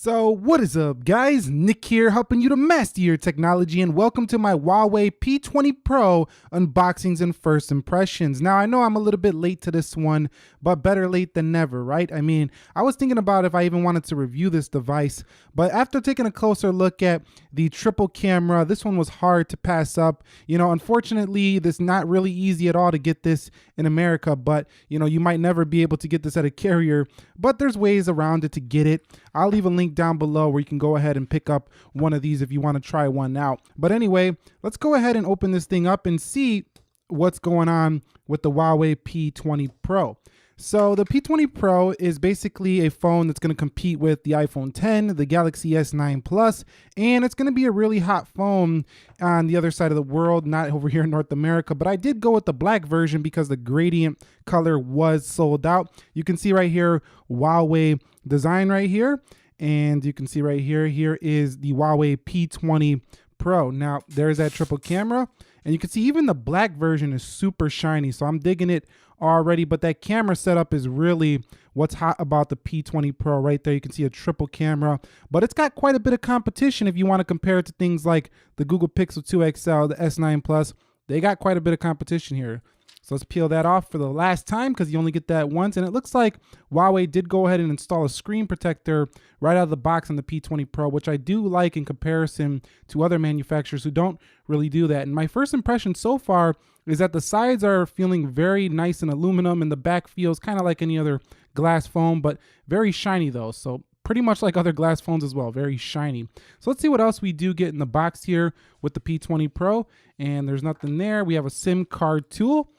So what is up, guys? Nick here, helping you to master your technology, and welcome to my Huawei P20 Pro unboxings and first impressions. Now, I know I'm a little bit late to this one, but better late than never, right? I mean, I was thinking about if I even wanted to review this device, but after taking a closer look at the triple camera, this one was hard to pass up. You know, unfortunately, it's not really easy at all to get this in America, but you know, you might never be able to get this at a carrier, but there's ways around it to get it. I'll leave a link down below where you can go ahead and pick up one of these if you want to try one out. But anyway, let's go ahead and open this thing up and see what's going on with the Huawei P20 Pro. So the P20 Pro is basically a phone that's going to compete with the iPhone X, the Galaxy S9 Plus, and it's going to be a really hot phone on the other side of the world, not over here in North America. But I did go with the black version because the gradient color was sold out. You can see right here, Huawei design right here. And you can see right here, here is the Huawei P20 Pro. Now, there's that triple camera. And you can see even the black version is super shiny. So I'm digging it already. But that camera setup is really what's hot about the P20 Pro right there. You can see a triple camera. But it's got quite a bit of competition if you want to compare it to things like the Google Pixel 2 XL, the S9 Plus. They got quite a bit of competition here. So let's peel that off for the last time because you only get that once. And it looks like Huawei did go ahead and install a screen protector right out of the box on the P20 Pro, which I do like in comparison to other manufacturers who don't really do that. And my first impression so far is that the sides are feeling very nice and aluminum, and the back feels kind of like any other glass phone, but very shiny though. So pretty much like other glass phones as well, very shiny. So let's see what else we do get in the box here with the P20 Pro. And there's nothing there. We have a SIM card tool.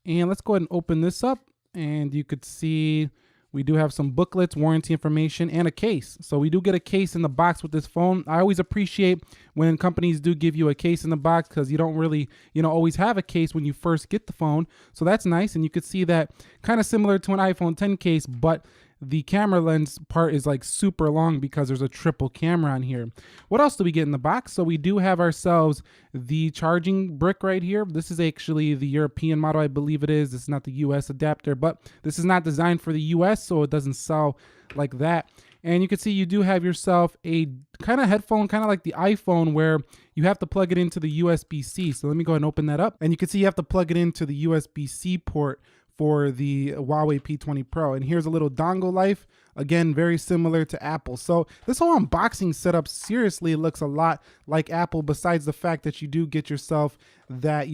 And let's go ahead and open this up, and you could see we do have some booklets, warranty information, and a case. So we do get a case in the box with this phone. I always appreciate when companies do give you a case in the box because you don't really, always have a case when you first get the phone. So that's nice, and you could see that kind of similar to an iPhone X case, but the camera lens part is like super long because there's a triple camera on here. What else do we get in the box? So we do have ourselves the charging brick right here. This is actually the European model, I believe it is. This is not the US adapter, but this is not designed for the US, so it doesn't sell like that. And you can see you do have yourself a kind of headphone, kind of like the iPhone, where you have to plug it into the USB-C. So let me go ahead and open that up. And you can see you have to plug it into the USB-C port for the Huawei P20 Pro. And here's a little dongle life. Again, very similar to Apple. So this whole unboxing setup seriously looks a lot like Apple, besides the fact that you do get yourself that,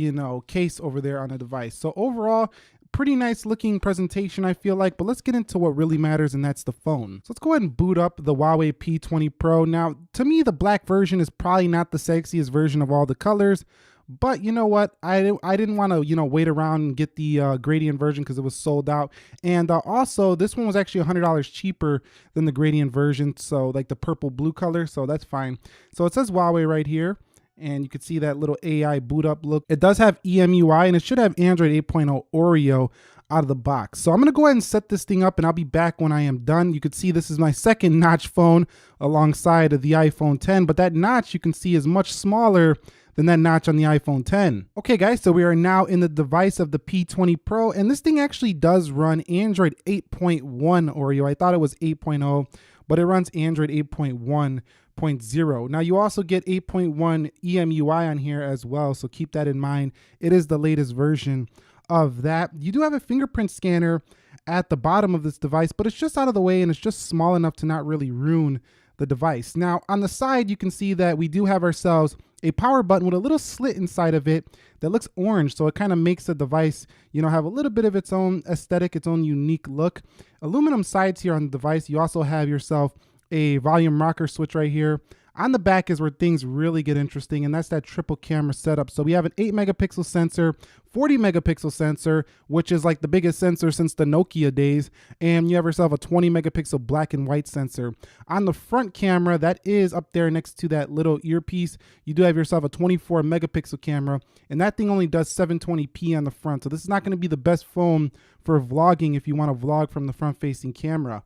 case over there on the device. So overall, pretty nice looking presentation, I feel like, but let's get into what really matters, and that's the phone. So let's go ahead and boot up the Huawei P20 Pro. Now, to me, the black version is probably not the sexiest version of all the colors. But you know what? I didn't want to, wait around and get the gradient version because it was sold out. And also, this one was actually $100 cheaper than the gradient version. So like the purple blue color. So that's fine. So it says Huawei right here. And you can see that little AI boot up look. It does have EMUI, and it should have Android 8.0 Oreo out of the box. So I'm going to go ahead and set this thing up, and I'll be back when I am done. You can see this is my second notch phone alongside of the iPhone X, but that notch you can see is much smaller than that notch on the iPhone X. Okay guys, so we are now in the device of the P20 Pro, and this thing actually does run Android 8.1 Oreo. I thought it was 8.0, but it runs Android 8.1.0. Now you also get 8.1 EMUI on here as well, so keep that in mind. It is the latest version of that. You do have a fingerprint scanner at the bottom of this device, but it's just out of the way and it's just small enough to not really ruin the device. Now on the side, you can see that we do have ourselves a power button with a little slit inside of it that looks orange. So it kind of makes the device, have a little bit of its own aesthetic, its own unique look. Aluminum sides here on the device. You also have yourself a volume rocker switch right here. On the back is where things really get interesting, and that's that triple camera setup. So we have an 8 megapixel sensor, 40 megapixel sensor, which is like the biggest sensor since the Nokia days, and you have yourself a 20 megapixel black and white sensor. On the front camera, that is up there next to that little earpiece, you do have yourself a 24 megapixel camera, and that thing only does 720p on the front. So this is not going to be the best phone for vlogging if you want to vlog from the front-facing camera.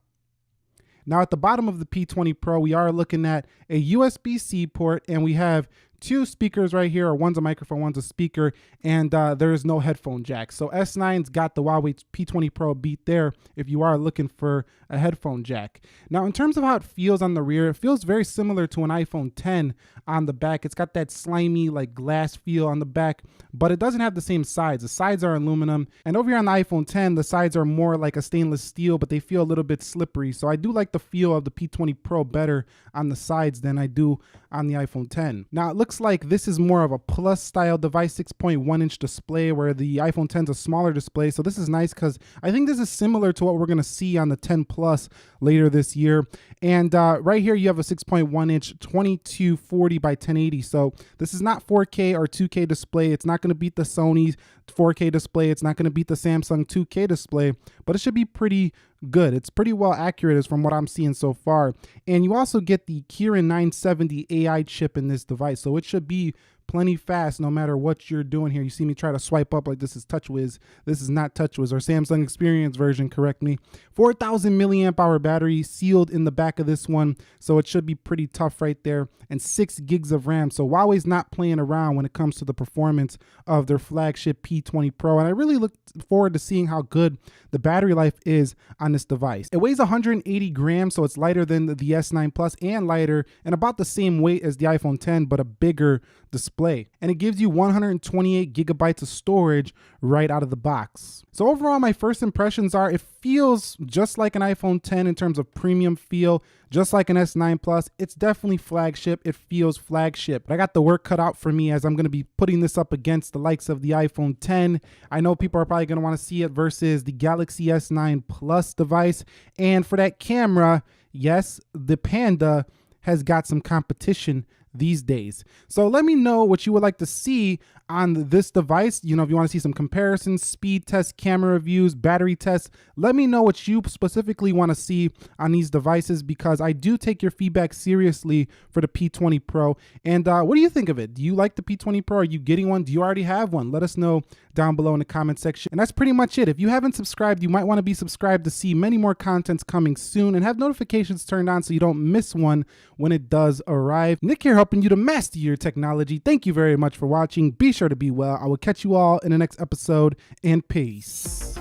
Now at the bottom of the P20 Pro, we are looking at a USB-C port, and we have two speakers right here, or one's a microphone, one's a speaker, and there is no headphone jack. So S9's got the Huawei P20 Pro beat there if you are looking for a headphone jack. Now, in terms of how it feels on the rear, it feels very similar to an iPhone 10 on the back. It's got that slimy like glass feel on the back, but it doesn't have the same sides. The sides are aluminum, and over here on the iPhone 10, the sides are more like a stainless steel, but they feel a little bit slippery. So I do like the feel of the P20 Pro better on the sides than I do on the iPhone 10. Now, it looks like this is more of a Plus style device, 6.1-inch display, where the iPhone 10 is a smaller display. So this is nice because I think this is similar to what we're going to see on the 10 Plus later this year. And right here, you have a 6.1-inch 2240 by 1080. So this is not 4K or 2K display. It's not going to beat the Sony's 4K display. It's not going to beat the Samsung 2K display, but it should be pretty good. It's pretty well accurate as from what I'm seeing so far. And you also get the Kirin 970 AI chip in this device, so it should be plenty fast no matter what you're doing here. You see me try to swipe up like this is TouchWiz. This is not TouchWiz, or Samsung Experience version, correct me. 4,000 milliamp hour battery sealed in the back of this one, so it should be pretty tough right there. And 6 gigs of RAM. So Huawei's not playing around when it comes to the performance of their flagship P20 Pro. And I really look forward to seeing how good the battery life is on this device. It weighs 180 grams, so it's lighter than the S9 Plus and lighter, and about the same weight as the iPhone 10, but a bigger display. And it gives you 128 gigabytes of storage right out of the box. So overall, my first impressions are it feels just like an iPhone 10 in terms of premium feel, just like an S9 Plus. It's definitely flagship. It feels flagship. But I got the work cut out for me as I'm going to be putting this up against the likes of the iPhone 10. I know people are probably going to want to see it versus the Galaxy S9 Plus device. And for that camera, yes, the Panda has got some competition these days. So let me know what you would like to see on this device. You know, if you want to see some comparisons, speed tests, camera reviews, battery tests, let me know what you specifically want to see on these devices, because I do take your feedback seriously for the P20 Pro. And what do you think of it? Do you like the P20 Pro? Are you getting one? Do you already have one? Let us know down below in the comment section. And that's pretty much it. If you haven't subscribed, you might want to be subscribed to see many more contents coming soon, and have notifications turned on so you don't miss one when it does arrive. Nick here, helping you to master your technology. Thank you very much for watching. Be sure to be well. I will catch you all in the next episode, and peace.